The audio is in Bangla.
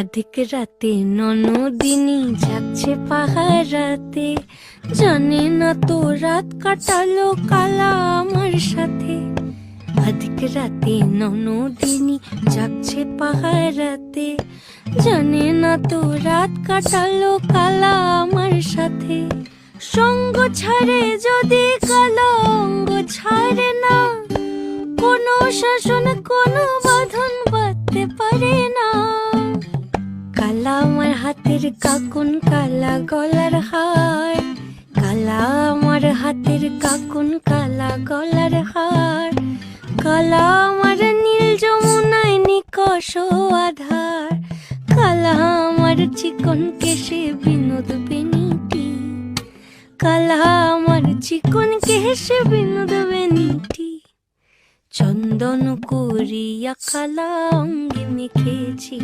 আধিক রাতে ননদিনী যাচ্ছে পাহারাতে, জানে না তো রাত কাটালো কালা আমার সাথে। আধিক রাতে ননদিনী যাচ্ছে পাহারাতে, জানে না তো রাত কাটালো কালা আমার সাথে। সঙ্গ ছাড়ে যদি কালো অঙ্গ ছাড়ে না, কোনো শাসন কোনো বাঁধন বাঁধতে পারে না। কালা আমার হাতের কাকুন কালা গলার হার, কালা আমার হাতের কাকুন কালা গলার হার, কালা আমার নীল যমুনায় নিকষ আধার, কালা আমার চিকন কেশে বিনোদ বেনিটি, কালা আমার চিকন কেশে বিনোদ বেনিটি। চন্দন করিয়া কালা অঙ্গে মেখেছি।